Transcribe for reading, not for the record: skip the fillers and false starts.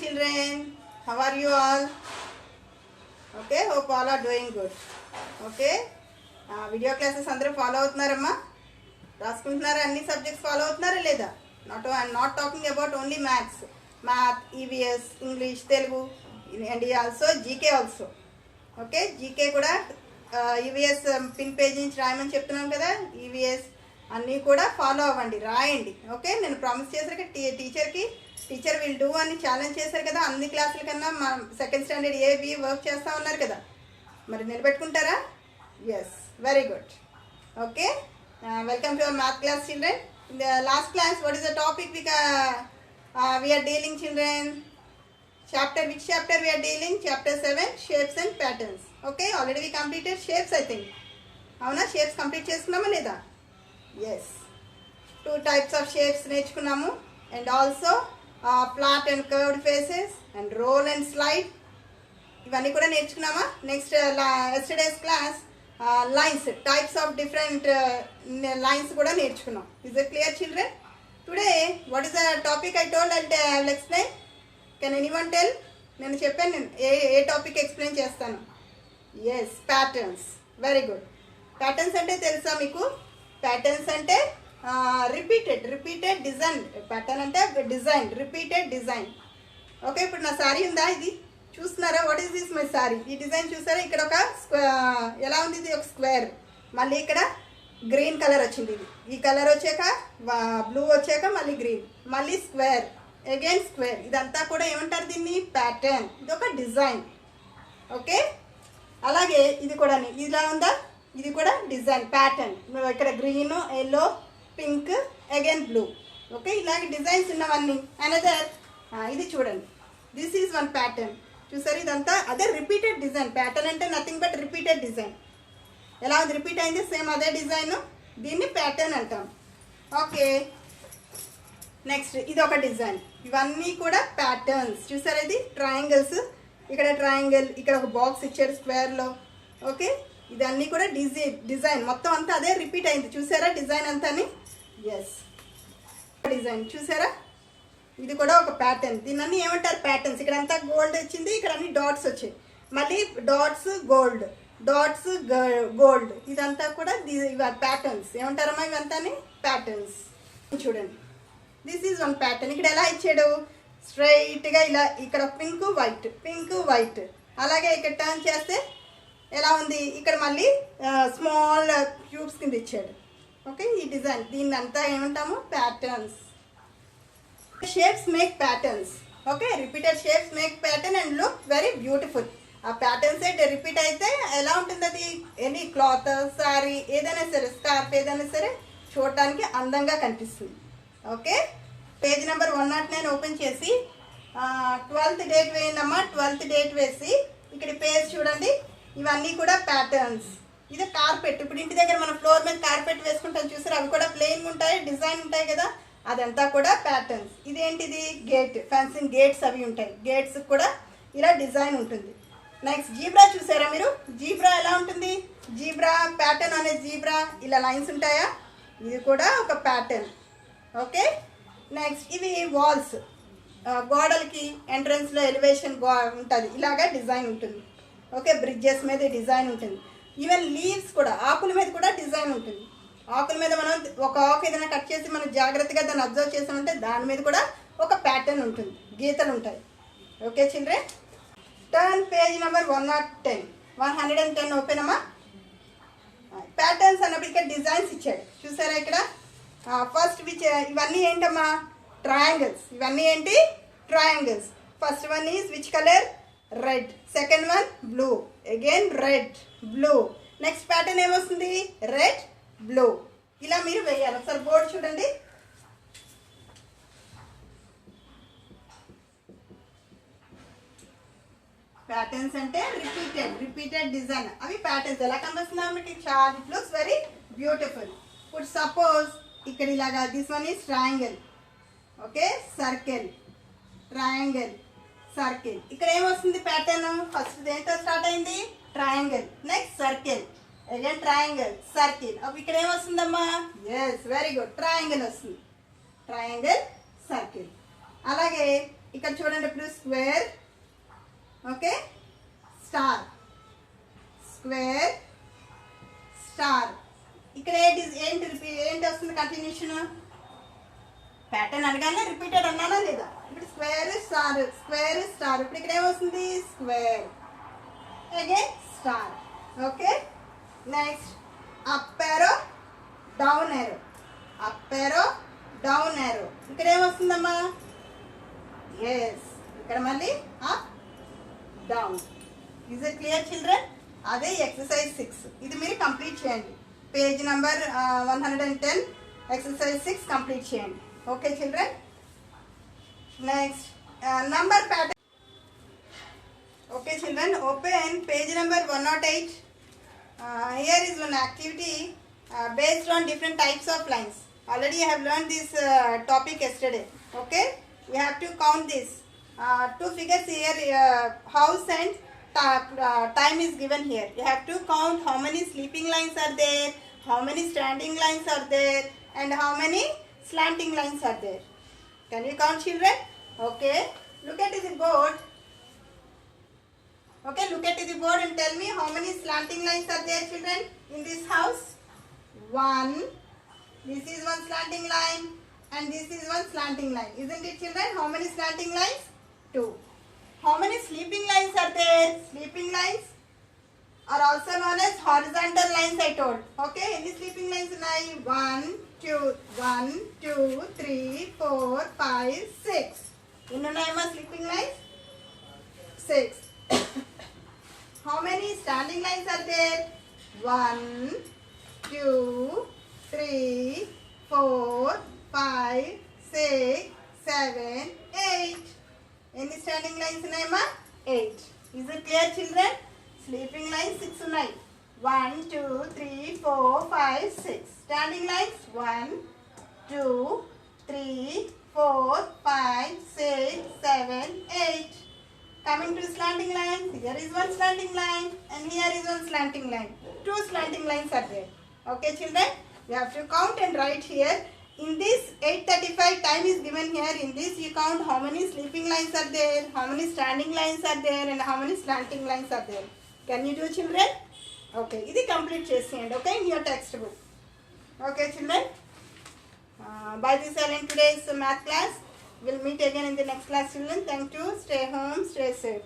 children. How are you all? Okay, hope all are doing good. Okay, video classes అందరూ follow అవుతున్నారమ్మా? రాసుకుంటున్నారా? అన్ని subjects follow అవుతున్నారా లేదా? I'm not talking about only maths, math, EVS, English, Telugu, and also GK also. Okay, GK కూడా EVS pin page నుంచి రాయమని చెప్తున్నాను కదా. EVS అన్నీ కూడా ఫాలో అవ్వండి, రాయండి. ఓకే, నేను ప్రామిస్ చేశారు టీచర్ విల్ డూ అని ఛాలెంజ్ చేశారు కదా. అన్ని క్లాసుల కన్నా మా సెకండ్ స్టాండర్డ్ ఏబి వర్క్ చేస్తూ ఉన్నారు కదా, మరి నిలబెట్టుకుంటారా? Yes, very good. Okay, welcome to our math class children. In the last class, what is the topic we are dealing, children? Which chapter we are dealing? Chapter 7, shapes and patterns. Okay, already we completed shapes, I think. Avuna, shapes complete cheskunnama leda? Yes. 2 types of shapes nechukunnamu, and also flat and curved faces and roll and slide. Ivanni kuda nechukunnama. Next yesterday's class, lines, types of different lines kuda nechukunnam. Is it clear, children? Today, what is the topic I told? I will explain. Can anyone tell? నేను చెప్పాను ఏ topic explain చేస్తాను. Yes, patterns. Very good. Patterns అంటే తెలుసా మీకు? Patterns అంటే repeated design. Pattern అంటే design, repeated design. Okay, ఇప్పుడు నా శారీ ఉందా? ఇది చూస్తున్నారా? What is this my sari? ఈ డిజైన్ చూసారా? ఇక్కడ ఒక ఎలా ఉంది? ఇది ఒక స్క్వేర్, మళ్ళీ ఇక్కడ గ్రీన్ కలర్ వచ్చింది. ఇది ఈ కలర్ వచ్చాక బ్లూ వచ్చాక మళ్ళీ గ్రీన్, మళ్ళీ స్క్వేర్, అగైన్ స్క్వేర్. ఇదంతా కూడా ఏమంటారు? దీన్ని ప్యాటర్న్. ఇది ఒక డిజైన్. ఓకే, అలాగే ఇది కూడా ఇలా ఉందా? ఇది కూడా డిజైన్, ప్యాటర్న్. ఇక్కడ green, yellow, pink, again blue. Okay, ఇలాగే డిజైన్స్ ఉన్నవన్నీ. అనదర్ ఇది చూడండి, దిస్ ఈజ్ వన్ ప్యాటర్న్. చూసారు? ఇదంతా అదే రిపీటెడ్ డిజైన్. ప్యాటర్న్ అంటే నథింగ్ బట్ రిపీటెడ్ డిజైన్. ఎలా ఉంది? రిపీట్ అయింది, సేమ్ అదే డిజైన్. దీన్ని ప్యాటర్న్ అంటాం. ఓకే, నెక్స్ట్ ఇది ఒక డిజైన్. ఇవన్నీ కూడా ప్యాటర్న్స్. చూసారా? ఇది ట్రయాంగిల్స్. ఇక్కడ ట్రయాంగిల్, ఇక్కడ ఒక బాక్స్ ఇచ్చారు స్క్వేర్లో. ఓకే, ఇదన్నీ కూడా డిజైన్ మొత్తం అంతా అదే రిపీట్ అయింది. చూసారా డిజైన్ అంతాని? Yes, design. చూసారా? ఇది కూడా ఒక ప్యాటర్న్. దీన్ని ఏమంటారు? ప్యాటర్న్స్. ఇక్కడ అంతా గోల్డ్ వచ్చింది, ఇక్కడ అన్ని డాట్స్ వచ్చాయి, మళ్ళీ డాట్స్ గోల్డ్, డాట్స్ గోల్డ్. ఇదంతా కూడా ప్యాటర్న్స్. ఏమంటారమ్మా ఇవంతాని? ప్యాటర్న్స్. చూడండి, దిస్ ఈజ్ వన్ ప్యాటర్న్. ఇక్కడ ఎలా ఇచ్చాడు? స్ట్రైట్గా ఇలా, ఇక్కడ పింక్ వైట్, పింక్ వైట్. అలాగే ఇక్కడ టర్న్ చేస్తే ఎలా ఉంది? ఇక్కడ మళ్ళీ స్మాల్ క్యూబ్స్ కింద ఇచ్చాడు. ఓకే, ఈ డిజైన్. దీన్ని అంతా ఏమంటాము? Patterns. Shapes make patterns. Okay, repeated shapes make pattern and look very beautiful. ఆ ప్యాటర్న్స్ అయితే రిపీట్ అయితే ఎలా ఉంటుంది? అది ఎనీ క్లాత్, శారీ, ఏదైనా సరే, స్కార్ఫ్ ఏదైనా సరే చూడటానికి అందంగా కనిపిస్తుంది. ఓకే, పేజ్ నెంబర్ 109 ఓపెన్ చేసి 12th డేట్ వేయండమ్మా. 12th డేట్ వేసి ఇక్కడ పేజ్ చూడండి. ఇవన్నీ కూడా ప్యాటర్న్స్. ఇది కార్పెట్. ఇప్పుడు ఇంటి దగ్గర మనం ఫ్లోర్ మీద కార్పెట్ వేసుకుంటాం చూసారు? అవి కూడా ప్లెయిన్ ఉంటాయి, డిజైన్ ఉంటాయి కదా, అదంతా కూడా ప్యాటర్న్స్. ఇదేంటిది? గేట్, ఫెన్సింగ్ గేట్స్ అవి ఉంటాయి. గేట్స్ కూడా ఇలా డిజైన్ ఉంటుంది. Next zebra. చూసారా మీరు? జీబ్రా ఎలా ఉంటుంది? జీబ్రా ప్యాటర్న్ అనే జీబ్రా ఇలా లైన్స్ ఉంటాయా? ఇది కూడా ఒక ప్యాటర్న్. ఓకే, నెక్స్ట్ ఇవి వాల్స్, గోడలకి ఎంట్రన్స్లో ఎలివేషన్ ఉంటుంది, ఇలాగా డిజైన్ ఉంటుంది. ఓకే, బ్రిడ్జెస్ మీద డిజైన్ ఉంటుంది. ఈవెన్ లీవ్స్ కూడా, ఆకుల మీద కూడా డిజైన్ ఉంటుంది. ఆకుల మీద మనం ఒక ఆకు ఏదైనా కట్ చేసి మనం జాగ్రత్తగా దాన్ని అబ్జర్వ్ చేసామంటే దాని మీద కూడా ఒక ప్యాటర్న్ ఉంటుంది, గీతలు ఉంటాయి. Okay children, turn page number 110 open అమ్మా. ప్యాటర్న్స్ అన్నప్పుడు ఇక్కడ డిజైన్స్ ఇచ్చాడు చూసారా? ఇక్కడ ఫస్ట్ ఇవన్నీ ఏంటమ్మా? ట్రయాంగిల్స్. ఇవన్నీ ఏంటి? Triangles. First one is which colour? Red. Second one blue, again red, blue. Next pattern ఏమొస్తుంది? Red, blue. ఇలా మీరు వేయాలి. ఒకసారి బోర్డు చూడండి. ప్యాటర్న్స్ అంటే రిపీటెడ్ డిజైన్. అవి ప్యాటర్న్స్. ఎలా కనిపిస్తుంది మీకు? చాలా, ఇట్ లుక్స్ వెరీ బ్యూటిఫుల్. ఇప్పుడు సపోజ్ ఇక్కడ ఇలాగా, this one is triangle. Okay, circle, triangle, circle. ఇక్కడ ఏమొస్తుంది ప్యాటర్న్? ఫస్ట్ దేంతో స్టార్ట్ అయింది? Triangle. Next circle, again triangle, circle. అప్పుడు ఇక్కడ ఏమొస్తుందమ్మా? ఎస్, వెరీ గుడ్, ట్రయాంగిల్ వస్తుంది. Triangle, circle. అలాగే ఇక్కడ చూడండి ఇప్పుడు square, okay, star, square, star. ఇక్కడ ఏంటి వస్తుంది కంటిన్యూషన్? ప్యాటర్న్ అనగానే రిపీటెడ్ అన్నానా లేదా? ఇప్పుడు స్క్వేర్ స్టార్, స్క్వేర్ స్టార్. ఇప్పుడు ఇక్కడ ఏమొస్తుంది? Square again star. Okay, next up arrow, down arrow, up arrow, down arrow. ఇక్కడ ఏమొస్తుందమ్మా? ఎస్, ఇక్కడ మళ్ళీ up down. Is it clear children? అదే ఎక్సర్సైజ్ 6. ఇది మీరు కంప్లీట్ చేయండి. పేజ్ నెంబర్ 110 ఎక్సర్సైజ్ 6 కంప్లీట్ చేయండి. Okay children. Next number pattern. Okay children, open page number 108. Here is one activity based on different types of lines. Already I have learned this topic yesterday. Okay, we have to count this. Two figures here, house and time is given here. You have to count how many sleeping lines are there, how many standing lines are there, and how many slanting lines are there. Can you count children? Okay, look at the board. Okay, look at the board and tell me how many slanting lines are there children in this house. 1, this is one slanting line and this is one slanting line. Isn't it children? How many slanting lines? 2. How many sleeping lines are there? Sleeping lines are also known as horizontal lines I told. Okay, any sleeping lines ఉన్నాయి? 1, 2, 3, 4, 5, 6. ఎన్ని ఉన్నాయమ్మా sleeping lines? 6. How many standing lines are there? 1, 2, 3, 4, 5, 6, 7, 8. Any standing lines ఉన్నాయమ్మా? 8. Is it clear children? Sleeping lines 6 ఉన్నాయి. 1, 2, 3, 4, 5, 6. Standing lines 1, 2, 3, 4, 5, 6, 7, 8. Coming to slanting lines, here is one slanting line and here is one slanting line. 2 slanting lines are there. Okay children, you have to count and write here. In this 8:35 time is given here. In this you count how many sleeping lines are there, how many standing lines are there, and how many slanting lines are there. Can you do children? Okay, ఇది complete చేసేయండి. Okay, in your textbook. Okay children, by this I end today's math class. We'll meet again in the next class children. Thank you. Stay home, stay safe.